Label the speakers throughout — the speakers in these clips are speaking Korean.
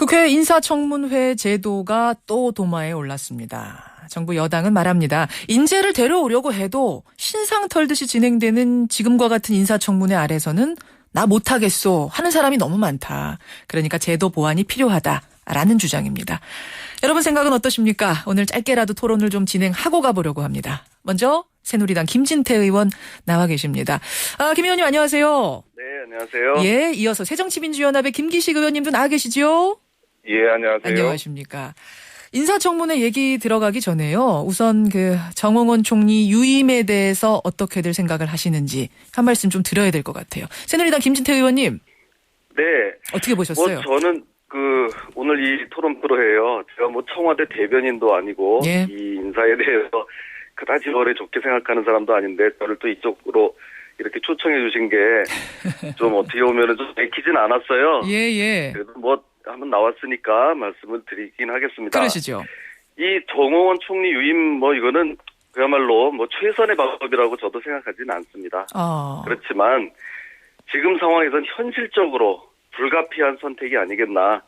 Speaker 1: 국회 인사청문회 제도가 또 도마에 올랐습니다. 정부 여당은 말합니다. 인재를 데려오려고 해도 신상 털듯이 진행되는 지금과 같은 인사청문회 아래서는 나 못하겠소 하는 사람이 너무 많다. 그러니까 제도 보완이 필요하다라는 주장입니다. 여러분 생각은 어떠십니까? 오늘 짧게라도 토론을 좀 진행하고 가보려고 합니다. 먼저 새누리당 김진태 의원 나와 계십니다. 김 의원님 안녕하세요.
Speaker 2: 네, 안녕하세요.
Speaker 1: 예, 이어서 새정치민주연합의 김기식 의원님도 나와 계시죠?
Speaker 2: 예, 안녕하세요.
Speaker 1: 안녕하십니까. 인사청문회 얘기 들어가기 전에요. 우선 정홍원 총리 유임에 대해서 어떻게들 생각을 하시는지 한 말씀 좀 드려야 될 것 같아요. 새누리당 김진태 의원님.
Speaker 2: 네.
Speaker 1: 어떻게 보셨어요?
Speaker 2: 저는 오늘 이 토론 프로예요. 제가 청와대 대변인도 아니고
Speaker 1: 예.
Speaker 2: 이 인사에 대해서 그다지 오래 좋게 생각하는 사람도 아닌데 저를 또 이쪽으로 이렇게 초청해 주신 게 좀 어떻게 보면은 좀 내키진 않았어요.
Speaker 1: 예.
Speaker 2: 그래도 한번 나왔으니까 말씀을 드리긴 하겠습니다.
Speaker 1: 그러시죠.
Speaker 2: 이 정홍원 총리 유임 이거는 그야말로 최선의 방법이라고 저도 생각하지는 않습니다. 그렇지만 지금 상황에선 현실적으로 불가피한 선택이 아니겠나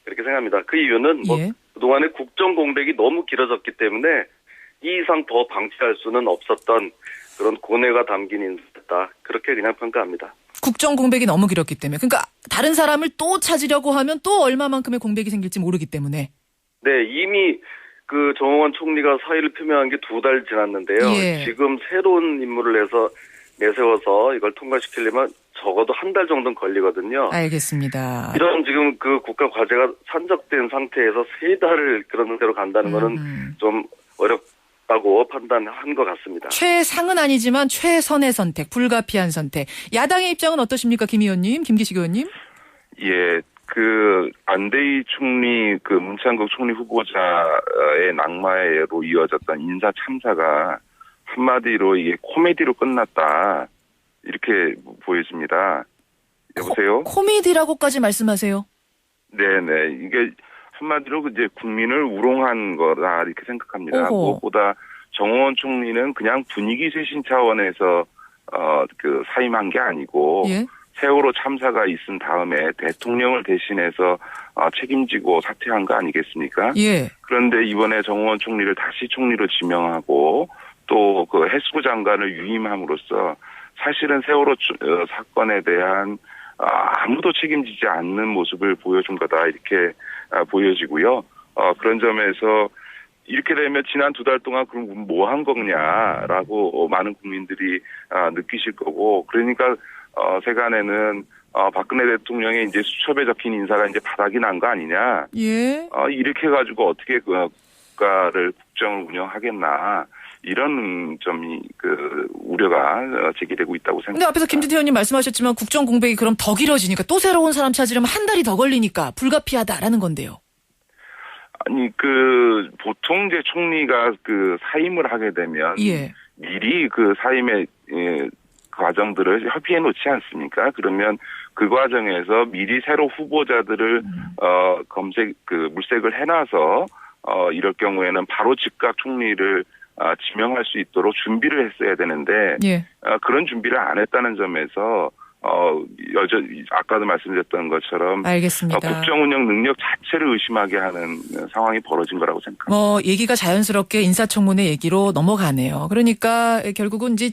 Speaker 2: 그렇게 생각합니다. 그 이유는 그동안의 국정 공백이 너무 길어졌기 때문에 이 이상 더 방치할 수는 없었던 그런 고뇌가 담긴 인사다. 그렇게 그냥 평가합니다.
Speaker 1: 국정 공백이 너무 길었기 때문에. 그러니까 다른 사람을 또 찾으려고 하면 또 얼마만큼의 공백이 생길지 모르기 때문에.
Speaker 2: 네, 이미 정홍원 총리가 사의를 표명한 게 2달 지났는데요.
Speaker 1: 예.
Speaker 2: 지금 새로운 인물을 내세워서 이걸 통과시키려면 적어도 1달 정도는 걸리거든요.
Speaker 1: 알겠습니다.
Speaker 2: 이런 지금 국가 과제가 산적된 상태에서 3달을 그런 대로 간다는 거는 좀 어렵다고 판단한 것 같습니다.
Speaker 1: 최상은 아니지만 최선의 선택, 불가피한 선택. 야당의 입장은 어떠십니까, 김 의원님, 김기식 의원님?
Speaker 3: 예, 안대희 총리, 문창국 총리 후보자의 낙마로 이어졌던 인사 참사가 한마디로 이게 코미디로 끝났다. 이렇게 보여집니다. 여보세요?
Speaker 1: 코미디라고까지 말씀하세요?
Speaker 3: 네네. 이게 한마디로 이제 국민을 우롱한 거다. 이렇게 생각합니다.
Speaker 1: 오호.
Speaker 3: 무엇보다 정홍원 총리는 그냥 분위기 쇄신 차원에서, 사임한 게 아니고,
Speaker 1: 예?
Speaker 3: 세월호 참사가 있은 다음에 대통령을 대신해서 책임지고 사퇴한 거 아니겠습니까?
Speaker 1: 예.
Speaker 3: 그런데 이번에 정홍원 총리를 다시 총리로 지명하고 또 해수부 장관을 유임함으로써 사실은 세월호 사건에 대한 아무도 책임지지 않는 모습을 보여준 거다 이렇게 보여지고요. 그런 점에서 이렇게 되면 지난 2달 동안 그럼 뭐 한 거냐라고 많은 국민들이 느끼실 거고 그러니까 세간에는 박근혜 대통령의 이제 수첩에 적힌 인사가 이제 바닥이 난 거 아니냐.
Speaker 1: 예.
Speaker 3: 이렇게 해가지고 어떻게 국가를 국정을 운영하겠나. 이런 점이 우려가 제기되고 있다고 생각합니다.
Speaker 1: 근데 앞에서 김진태 의원님 말씀하셨지만 국정 공백이 그럼 더 길어지니까 또 새로운 사람 찾으려면 1달이 더 걸리니까 불가피하다라는 건데요.
Speaker 3: 아니 보통 이제 총리가 사임을 하게 되면
Speaker 1: 예.
Speaker 3: 미리 사임의 과정들을 협의해 놓지 않습니까? 그러면 그 과정에서 미리 새로 후보자들을 물색을 해놔서 이럴 경우에는 바로 즉각 총리를 지명할 수 있도록 준비를 했어야 되는데
Speaker 1: 예.
Speaker 3: 그런 준비를 안 했다는 점에서 여전히 아까도 말씀드렸던 것처럼
Speaker 1: 알겠습니다.
Speaker 3: 국정 운영 능력 자체를 의심하게 하는 상황이 벌어진 거라고 생각합니다.
Speaker 1: 얘기가 자연스럽게 인사청문회 얘기로 넘어가네요. 그러니까 결국은 이제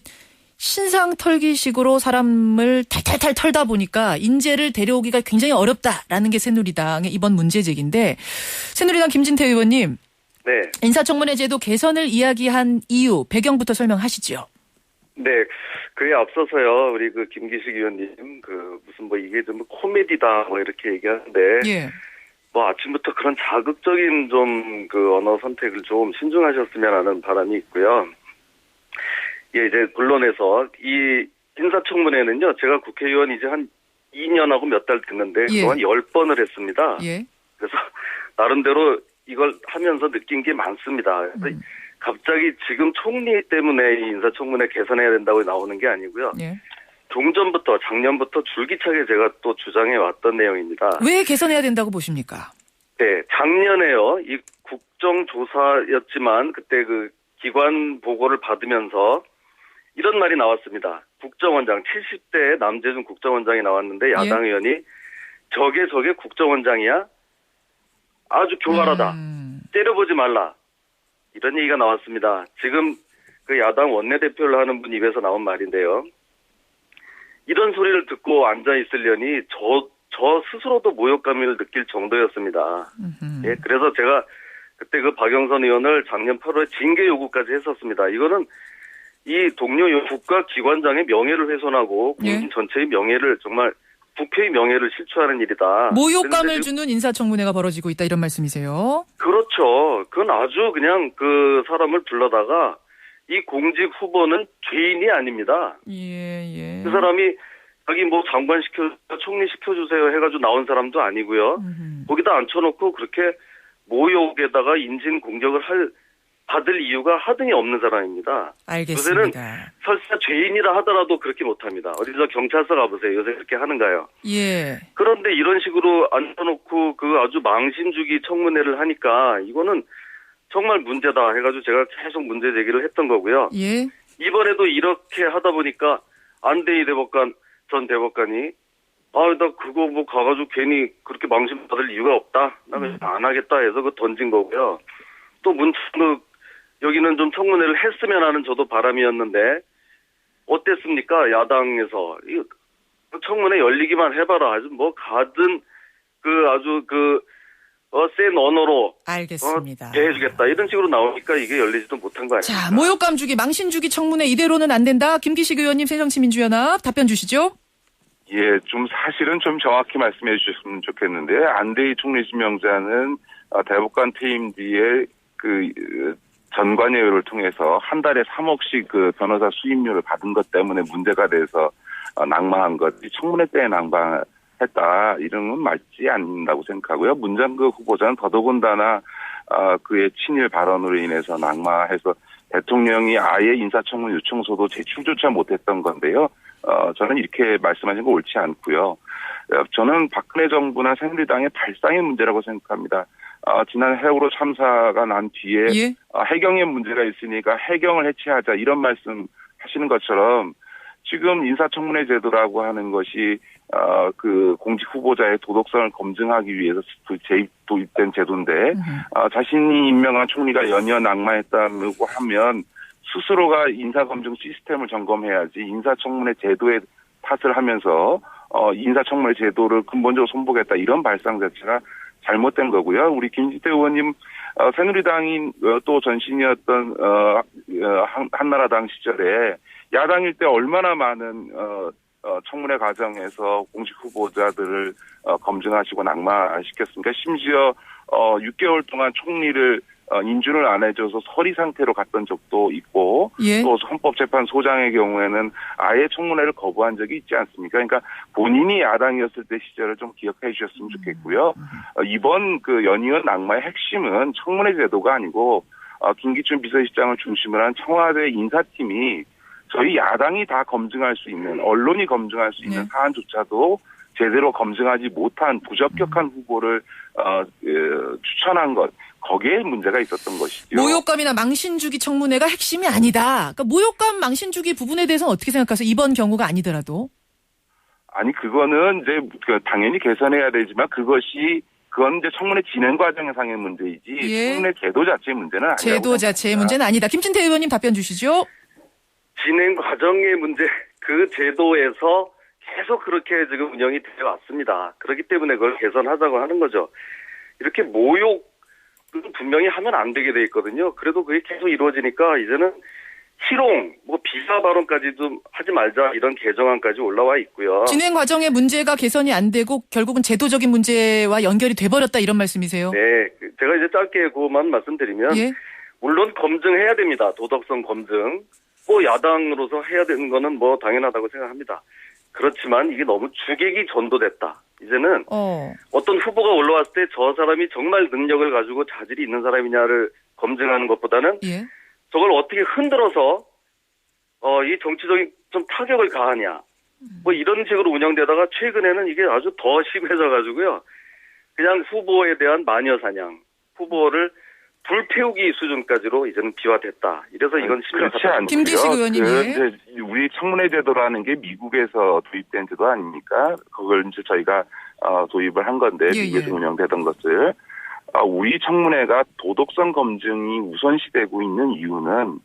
Speaker 1: 신상 털기식으로 사람을 탈탈탈 털다 보니까 인재를 데려오기가 굉장히 어렵다라는 게 새누리당의 이번 문제제기인데 새누리당 김진태 의원님.
Speaker 2: 네.
Speaker 1: 인사청문회 제도 개선을 이야기한 이유, 배경부터 설명하시죠.
Speaker 2: 네. 그에 앞서서요, 우리 김기식 의원님, 이게 좀 코미디다, 이렇게 얘기하는데.
Speaker 1: 예.
Speaker 2: 아침부터 그런 자극적인 언어 선택을 좀 신중하셨으면 하는 바람이 있고요. 예, 이제 본론에서 이 인사청문회는요, 제가 국회의원 이제 한 2년하고 몇 달 됐는데,
Speaker 1: 예.
Speaker 2: 그동안 10번을 했습니다.
Speaker 1: 예.
Speaker 2: 그래서 나름대로 이걸 하면서 느낀 게 많습니다. 그래서 갑자기 지금 총리 때문에 이 인사청문회 개선해야 된다고 나오는 게 아니고요.
Speaker 1: 예.
Speaker 2: 종전부터 작년부터 줄기차게 제가 또 주장해 왔던 내용입니다.
Speaker 1: 왜 개선해야 된다고 보십니까?
Speaker 2: 네, 작년에요. 이 국정조사였지만 그때 기관 보고를 받으면서 이런 말이 나왔습니다. 국정원장 70대 남재준 국정원장이 나왔는데 야당 의원이 저게 국정원장이야? 아주 교활하다. 때려보지 말라. 이런 얘기가 나왔습니다. 지금 그 야당 원내대표를 하는 분 입에서 나온 말인데요. 이런 소리를 듣고 앉아있으려니 저 스스로도 모욕감을 느낄 정도였습니다. 예, 그래서 제가 그때 그 박영선 의원을 작년 8월에 징계 요구까지 했었습니다. 이거는 이 동료 국가기관장의 명예를 훼손하고 국민 전체의 명예를 정말 국회의 명예를 실추하는 일이다.
Speaker 1: 모욕감을 주는 인사청문회가 벌어지고 있다 이런 말씀이세요?
Speaker 2: 그렇죠. 그건 아주 그냥 그 사람을 불러다가 이 공직 후보는 죄인이 아닙니다.
Speaker 1: 예.
Speaker 2: 그 사람이 자기 뭐 장관 총리 시켜주세요 해가지고 나온 사람도 아니고요. 거기다 앉혀놓고 그렇게 모욕에다가 인신 공격을 받을 이유가 하등이 없는 사람입니다.
Speaker 1: 알겠습니다.
Speaker 2: 요새는 설사 죄인이라 하더라도 그렇게 못합니다. 어디서 경찰서 가보세요. 요새 그렇게 하는가요?
Speaker 1: 예.
Speaker 2: 그런데 이런 식으로 앉혀놓고 그 아주 망신주기 청문회를 하니까 이거는 정말 문제다 해가지고 제가 계속 문제 제기를 했던 거고요.
Speaker 1: 예. 이번에도
Speaker 2: 이렇게 하다 보니까 안대희 전 대법관이 나 그거 뭐 가가지고 괜히 그렇게 망신받을 이유가 없다. 나 그냥 안 하겠다 해서 그 던진 거고요. 또 문창극 여기는 좀 청문회를 했으면 하는 저도 바람이었는데 어땠습니까? 야당에서 청문회 열리기만 해봐라. 아주 뭐 가든 아주 센 언어로
Speaker 1: 알겠습니다.
Speaker 2: 대해주겠다 이런 식으로 나오니까 이게 열리지도 못한 거 아닙니까?
Speaker 1: 자, 모욕감 주기, 망신 주기 청문회 이대로는 안 된다. 김기식 의원님, 새정치민주연합 답변 주시죠.
Speaker 3: 예, 좀 사실은 좀 정확히 말씀해 주셨으면 좋겠는데 안대희 총리 지명자는 대법관 퇴임 뒤에 전관예우를 통해서 한 달에 3억씩 그 변호사 수임료를 받은 것 때문에 문제가 돼서 낙마한 것이 청문회 때에 낙마했다. 이런 건 맞지 않는다고 생각하고요. 문장극 후보자는 더더군다나 그의 친일 발언으로 인해서 낙마해서 대통령이 아예 인사청문 요청서도 제출조차 못했던 건데요. 저는 이렇게 말씀하신 거 옳지 않고요. 저는 박근혜 정부나 새누리당의 발상의 문제라고 생각합니다. 지난 세월호 참사가 난 뒤에 해경에 문제가 있으니까 해경을 해체하자 이런 말씀 하시는 것처럼 지금 인사청문회 제도라고 하는 것이 그 공직 후보자의 도덕성을 검증하기 위해서 도입된 제도인데 자신이 임명한 총리가 연이어 낙마했다고 하면 스스로가 인사검증 시스템을 점검해야지 인사청문회 제도에 탓을 하면서 인사청문회 제도를 근본적으로 손보겠다 이런 발상 자체가 잘못된 거고요. 우리 김진태 의원님 새누리당인 또 전신이었던 한나라당 시절에 야당일 때 얼마나 많은 청문회 과정에서 공식 후보자들을 검증하시고 낙마시켰습니까? 심지어 6개월 동안 총리를 인준을 안 해줘서 서리 상태로 갔던 적도 있고 또 헌법재판소장의 경우에는 아예 청문회를 거부한 적이 있지 않습니까? 그러니까 본인이 야당이었을 때 시절을 좀 기억해 주셨으면 좋겠고요. 이번 그 연이은 낙마의 핵심은 청문회 제도가 아니고 김기춘 비서실장을 중심으로 한 청와대 인사팀이 저희 야당이 다 검증할 수 있는 언론이 검증할 수 있는 사안조차도 제대로 검증하지 못한 부적격한 후보를 추천한 것. 거기에 문제가 있었던 것이죠.
Speaker 1: 모욕감이나 망신주기 청문회가 핵심이 아니다. 그러니까 모욕감, 망신주기 부분에 대해서는 어떻게 생각하세요? 이번 경우가 아니더라도.
Speaker 3: 아니 그거는 이제 당연히 개선해야 되지만 그건 이제 청문회 진행 과정상의 문제이지 청문회 제도 자체의 문제는 아니라고
Speaker 1: 제도 자체의 문제는 아니다. 김진태 의원님 답변 주시죠.
Speaker 2: 진행 과정의 문제, 그 제도에서 계속 그렇게 지금 운영이 되어 왔습니다. 그렇기 때문에 그걸 개선하자고 하는 거죠. 이렇게 모욕 분명히 하면 안 되게 돼 있거든요. 그래도 그게 계속 이루어지니까 이제는 희롱, 비하 발언까지 좀 하지 말자 이런 개정안까지 올라와 있고요.
Speaker 1: 진행 과정의 문제가 개선이 안 되고 결국은 제도적인 문제와 연결이 돼버렸다 이런 말씀이세요?
Speaker 2: 네, 제가 이제 짧게 그것만 말씀드리면 물론 검증해야 됩니다. 도덕성 검증. 야당으로서 해야 되는 거는 당연하다고 생각합니다. 그렇지만 이게 너무 주객이 전도됐다. 이제는 어떤 후보가 올라왔을 때 저 사람이 정말 능력을 가지고 자질이 있는 사람이냐를 검증하는 것보다는 저걸 어떻게 흔들어서 이 정치적인 좀 타격을 가하냐. 이런 식으로 운영되다가 최근에는 이게 아주 더 심해져가지고요. 그냥 후보에 대한 마녀사냥, 후보를 불태우기 수준까지로 이제는 비화됐다. 이래서 이건 심각하다.
Speaker 1: 김기식 의원님.
Speaker 3: 우리 청문회 제도라는 게 미국에서 도입된 제도 아닙니까? 그걸 이제 저희가 도입을 한 건데 미국에서 운영되던 것을 우리 청문회가 도덕성 검증이 우선시되고 있는 이유는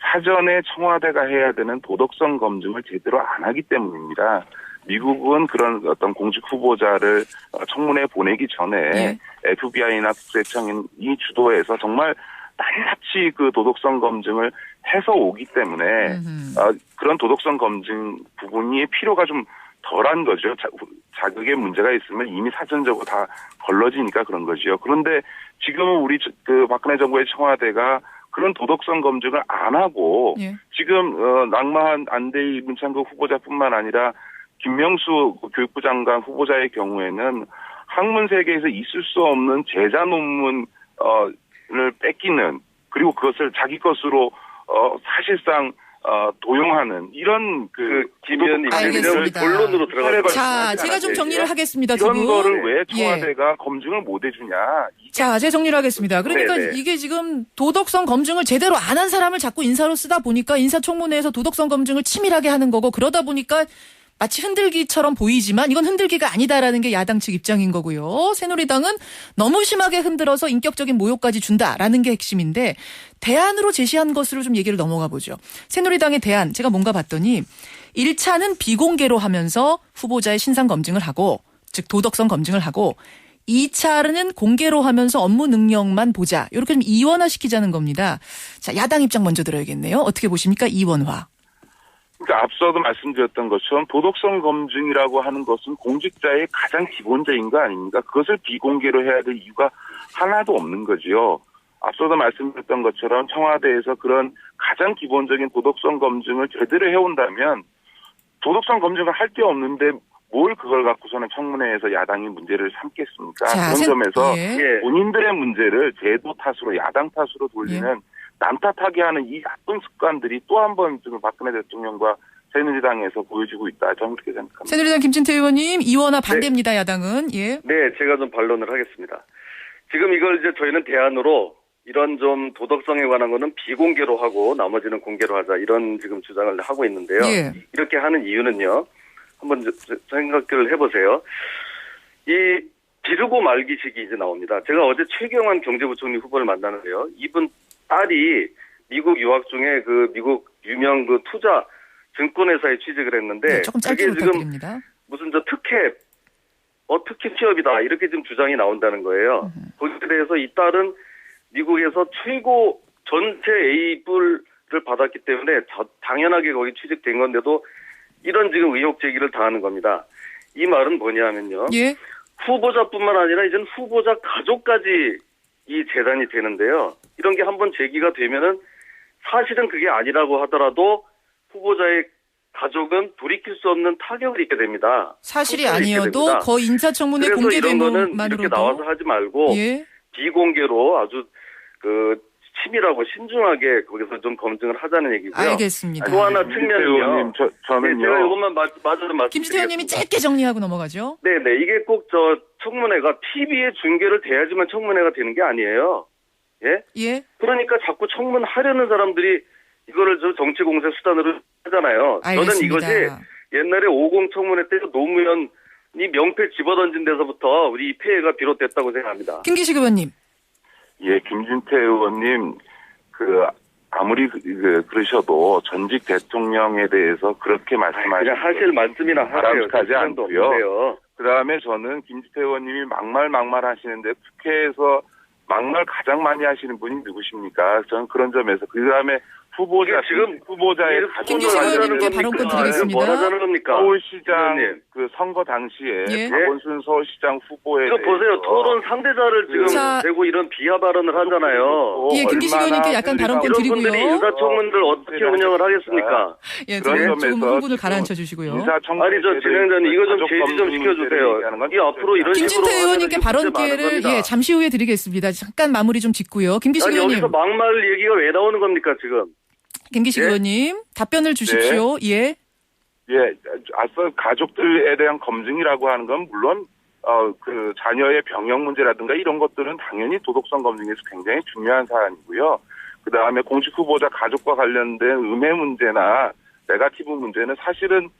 Speaker 3: 사전에 청와대가 해야 되는 도덕성 검증을 제대로 안 하기 때문입니다. 미국은 그런 어떤 공직 후보자를 청문회에 보내기 전에 FBI나 국세청이 주도해서 정말 낱낱이 그 도덕성 검증을 해서 오기 때문에 그런 도덕성 검증 부분이 필요가 좀 덜한 거죠. 자격에 문제가 있으면 이미 사전적으로 다 걸러지니까 그런 거죠. 그런데 지금은 우리 그 박근혜 정부의 청와대가 그런 도덕성 검증을 안 하고 지금 낙마한 안대희 문창극 후보자뿐만 아니라 김명수 교육부 장관 후보자의 경우에는 학문 세계에서 있을 수 없는 제자 논문을 뺏기는 그리고 그것을 자기 것으로 사실상 도용하는 이런
Speaker 2: 김 의원님 본론으로 들어가서
Speaker 1: 자, 제가 좀 정리를 하겠습니다. 두 분.
Speaker 3: 이런 거를 왜 청와대가 검증을 못 해주냐.
Speaker 1: 자, 제가 정리를 하겠습니다. 그러니까 이게 지금 도덕성 검증을 제대로 안 한 사람을 자꾸 인사로 쓰다 보니까 인사청문회에서 도덕성 검증을 치밀하게 하는 거고 그러다 보니까 마치 흔들기처럼 보이지만 이건 흔들기가 아니다라는 게 야당 측 입장인 거고요. 새누리당은 너무 심하게 흔들어서 인격적인 모욕까지 준다라는 게 핵심인데 대안으로 제시한 것으로 좀 얘기를 넘어가 보죠. 새누리당의 대안 제가 뭔가 봤더니 1차는 비공개로 하면서 후보자의 신상 검증을 하고 즉 도덕성 검증을 하고 2차는 공개로 하면서 업무 능력만 보자. 이렇게 좀 이원화시키자는 겁니다. 자, 야당 입장 먼저 들어야겠네요. 어떻게 보십니까? 이원화.
Speaker 3: 그러니까 앞서도 말씀드렸던 것처럼 도덕성 검증이라고 하는 것은 공직자의 가장 기본적인 거 아닙니까? 그것을 비공개로 해야 될 이유가 하나도 없는 거지요. 앞서도 말씀드렸던 것처럼 청와대에서 그런 가장 기본적인 도덕성 검증을 제대로 해온다면 도덕성 검증을 할 게 없는데 뭘 그걸 갖고서는 청문회에서 야당이 문제를 삼겠습니까?
Speaker 1: 자,
Speaker 3: 그런 점에서 본인들의 문제를 제도 탓으로 야당 탓으로 돌리는 남탓하게 하는 이 나쁜 습관들이 또 한 번 지금 박근혜 대통령과 새누리당에서 보여지고 있다. 저는 그렇게 생각합니다.
Speaker 1: 새누리당 김진태 의원님 이원화 반대입니다. 야당은.
Speaker 2: 네, 제가 좀 반론을 하겠습니다. 지금 이걸 이제 저희는 대안으로 이런 좀 도덕성에 관한 거는 비공개로 하고 나머지는 공개로 하자 이런 지금 주장을 하고 있는데요. 이렇게 하는 이유는요. 한번 생각을 해보세요. 이 비르고 말기식이 이제 나옵니다. 제가 어제 최경환 경제부총리 후보를 만나는데요. 이분 딸이 미국 유학 중에 그 미국 유명 그 투자 증권회사에 취직을 했는데
Speaker 1: 조금 짧게 부탁드립니다.
Speaker 2: 무슨 저 특혜 취업이다 이렇게 지금 주장이 나온다는 거예요. 거기에 대해서 이 딸은 미국에서 최고 전체 A뿔을 받았기 때문에 당연하게 거기 취직된 건데도 이런 지금 의혹 제기를 당하는 겁니다. 이 말은 뭐냐면요. 후보자뿐만 아니라 이제는 후보자 가족까지 이 재단이 되는데요. 이런 게 한번 제기가 되면은 사실은 그게 아니라고 하더라도 후보자의 가족은 돌이킬 수 없는 타격을 입게 됩니다.
Speaker 1: 사실이 아니어도 거 인사청문회 공개된 것만으로도
Speaker 2: 이렇게 나와서 하지 말고 비공개로 아주 그 치밀하고 신중하게 거기서 좀 검증을 하자는 얘기고요.
Speaker 1: 알겠습니다.
Speaker 2: 또 하나 측면은요.
Speaker 3: 저는요.
Speaker 2: 제가 이것만 마저 말씀드리겠습니다.
Speaker 1: 김진태 의원님이 짧게 정리하고 넘어가죠.
Speaker 2: 네네. 이게 꼭 청문회가 TV에 중계를 돼야지만 청문회가 되는 게 아니에요. 그러니까 자꾸 청문하려는 사람들이 이거를 정치 공세 수단으로 하잖아요.
Speaker 1: 알겠습니다.
Speaker 2: 저는 이것이 옛날에 50 청문회 때 노무현이 명패 집어던진 데서부터 우리 이 폐해가 비롯됐다고 생각합니다.
Speaker 1: 김기식 의원님.
Speaker 3: 김진태 의원님, 아무리 그러셔도 전직 대통령에 대해서 그렇게 말씀하시는
Speaker 2: 그냥 하실 말씀이나 하세요.
Speaker 3: 바람직하지 않고요. 그 다음에 저는 김진태 의원님이 막말 하시는데 국회에서 막말 가장 많이 하시는 분이 누구십니까? 저는 그런 점에서 그 다음에 후보자의
Speaker 1: 김기식 의원님께 발언권 드리겠습니다.
Speaker 2: 뭐 하자는 겁니까?
Speaker 3: 서울시장 그 선거 당시에 박원순 서울시장 후보에
Speaker 2: 이거 보세요. 토론 상대자를 지금 대고 이런 비하 발언을 하잖아요.
Speaker 1: 김기식 의원님께 약간 발언권 드리고요.
Speaker 2: 이런 분들이 인사청문회를 어떻게 운영을 하겠습니까?
Speaker 1: 조금 흥분을 가라앉혀 주시고요.
Speaker 2: 아니 진행자님 이거 좀 제지 좀 시켜주세요. 이 앞으로 이런 식으로
Speaker 1: 김진태 의원님께 발언 기회를 잠시 후에 드리겠습니다. 잠깐 마무리 좀 짓고요. 김기식 의원님.
Speaker 2: 여기서 막말 얘기가 왜 나오는 겁니까 지금?
Speaker 1: 김기식 의원님 답변을 주십시오.
Speaker 3: 앞서 가족들에 대한 검증이라고 하는 건 물론 그 자녀의 병역 문제라든가 이런 것들은 당연히 도덕성 검증에서 굉장히 중요한 사안이고요. 그 다음에 공직 후보자 가족과 관련된 음해 문제나 네거티브 문제는 사실은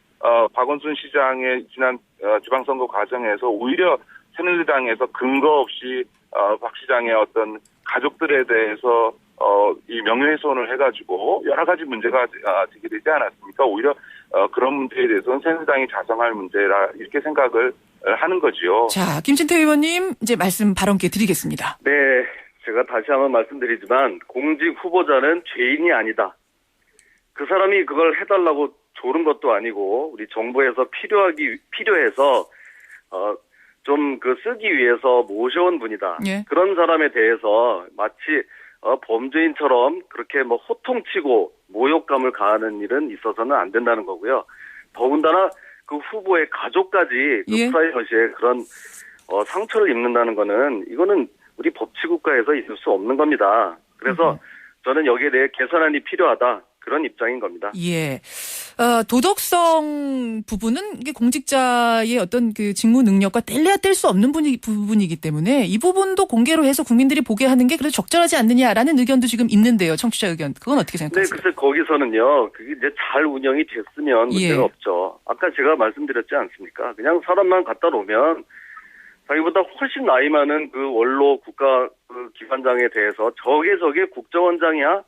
Speaker 3: 박원순 시장의 지난 지방선거 과정에서 오히려 새누리당에서 근거 없이 박 시장의 어떤 가족들에 대해서 이 명예훼손을 해가지고 여러 가지 문제가 제기되지 않았습니까? 오히려 그런 문제에 대해서는 새누리당이 자성할 문제라 이렇게 생각을 하는 거지요.
Speaker 1: 자, 김진태 의원님 이제 말씀 발언께 드리겠습니다.
Speaker 2: 네, 제가 다시 한번 말씀드리지만 공직 후보자는 죄인이 아니다. 그 사람이 그걸 해달라고 조른 것도 아니고 우리 정부에서 필요해서 좀 그 쓰기 위해서 모셔온 분이다.
Speaker 1: 예.
Speaker 2: 그런 사람에 대해서 마치 범죄인처럼 그렇게 뭐 호통치고 모욕감을 가하는 일은 있어서는 안 된다는 거고요. 더군다나 그 후보의 가족까지 그
Speaker 1: 예.
Speaker 2: 프라이버시에 그런 상처를 입는다는 거는 이거는 우리 법치국가에서 있을 수 없는 겁니다. 그래서 저는 여기에 대해 개선안이 필요하다. 그런 입장인 겁니다.
Speaker 1: 예. 도덕성 부분은 이게 공직자의 어떤 그 직무 능력과 뗄래야 뗄 수 없는 부분이기 때문에 이 부분도 공개로 해서 국민들이 보게 하는 게 그래도 적절하지 않느냐라는 의견도 지금 있는데요. 청취자 의견. 그건 어떻게 생각하세요?
Speaker 2: 네, 글쎄 거기서는요. 그게 이제 잘 운영이 됐으면 문제가
Speaker 1: 예.
Speaker 2: 없죠. 아까 제가 말씀드렸지 않습니까? 그냥 사람만 갖다 놓으면 자기보다 훨씬 나이 많은 그 원로 국가 그 기관장에 대해서 저게 국정원장이야?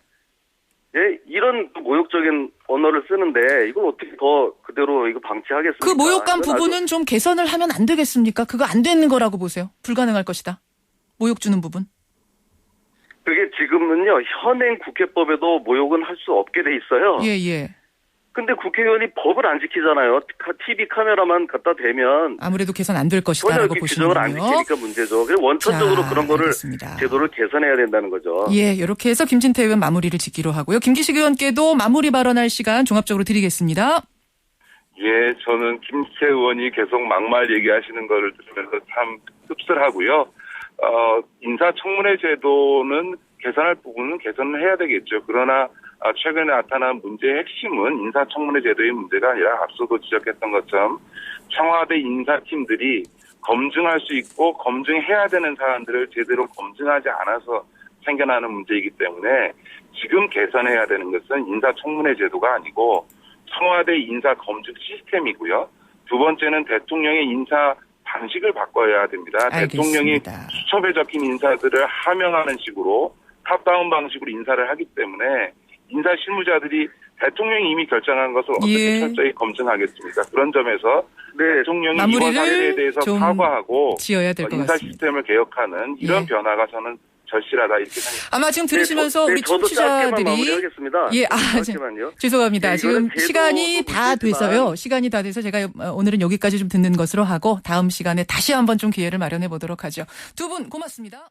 Speaker 2: 예, 이런 모욕적인 언어를 쓰는데 이걸 어떻게 더 그대로 이거 방치하겠습니까?
Speaker 1: 그 모욕감
Speaker 2: 이건
Speaker 1: 부분은 좀 개선을 하면 안 되겠습니까? 그거 안 되는 거라고 보세요. 불가능할 것이다. 모욕 주는 부분.
Speaker 2: 그게 지금은요 현행 국회법에도 모욕은 할 수 없게 돼 있어요.
Speaker 1: 예.
Speaker 2: 근데 국회의원이 법을 안 지키잖아요. TV 카메라만 갖다 대면
Speaker 1: 아무래도 개선 안 될
Speaker 2: 전혀
Speaker 1: 것이다라고
Speaker 2: 이렇게 규정을 안
Speaker 1: 보시는군요.
Speaker 2: 지키니까 문제죠. 그래서 원천적으로
Speaker 1: 자,
Speaker 2: 그런 거를
Speaker 1: 알겠습니다.
Speaker 2: 제도를 개선해야 된다는 거죠.
Speaker 1: 예, 이렇게 해서 김진태 의원 마무리를 짓기로 하고요. 김기식 의원께도 마무리 발언할 시간 종합적으로 드리겠습니다.
Speaker 3: 예, 저는 김세 의원이 계속 막말 얘기하시는 거를 들으면서 참 씁쓸하고요. 인사청문회 제도는 개선할 부분은 개선을 해야 되겠죠. 그러나 최근에 나타난 문제의 핵심은 인사청문회 제도의 문제가 아니라 앞서도 지적했던 것처럼 청와대 인사팀들이 검증할 수 있고 검증해야 되는 사안들을 제대로 검증하지 않아서 생겨나는 문제이기 때문에 지금 개선해야 되는 것은 인사청문회 제도가 아니고 청와대 인사검증 시스템이고요. 두 번째는 대통령의 인사 방식을 바꿔야 됩니다.
Speaker 1: 알겠습니다.
Speaker 3: 대통령이 수첩에 적힌 인사들을 하명하는 식으로 탑다운 방식으로 인사를 하기 때문에 인사 실무자들이 대통령이 이미 결정한 것을 어떻게 철저히 검증하겠습니까? 그런 점에서 대통령이 이번 사례에 대해서 사과하고
Speaker 1: 지어야 될 것
Speaker 3: 인사
Speaker 1: 같습니다.
Speaker 3: 시스템을 개혁하는 이런 변화가 저는 절실하다 이렇게 생각합니다.
Speaker 1: 아마 지금 들으시면서 우리
Speaker 2: 저도 짧게만
Speaker 1: 청취자들이
Speaker 2: 마무리하겠습니다.
Speaker 1: 예,
Speaker 2: 잠시만요.
Speaker 1: 죄송합니다.
Speaker 2: 네,
Speaker 1: 지금
Speaker 2: 이거는
Speaker 1: 시간이 다 돼서요. 시간이 다 돼서 제가 오늘은 여기까지 좀 듣는 것으로 하고 다음 시간에 다시 한번 좀 기회를 마련해 보도록 하죠. 두 분 고맙습니다.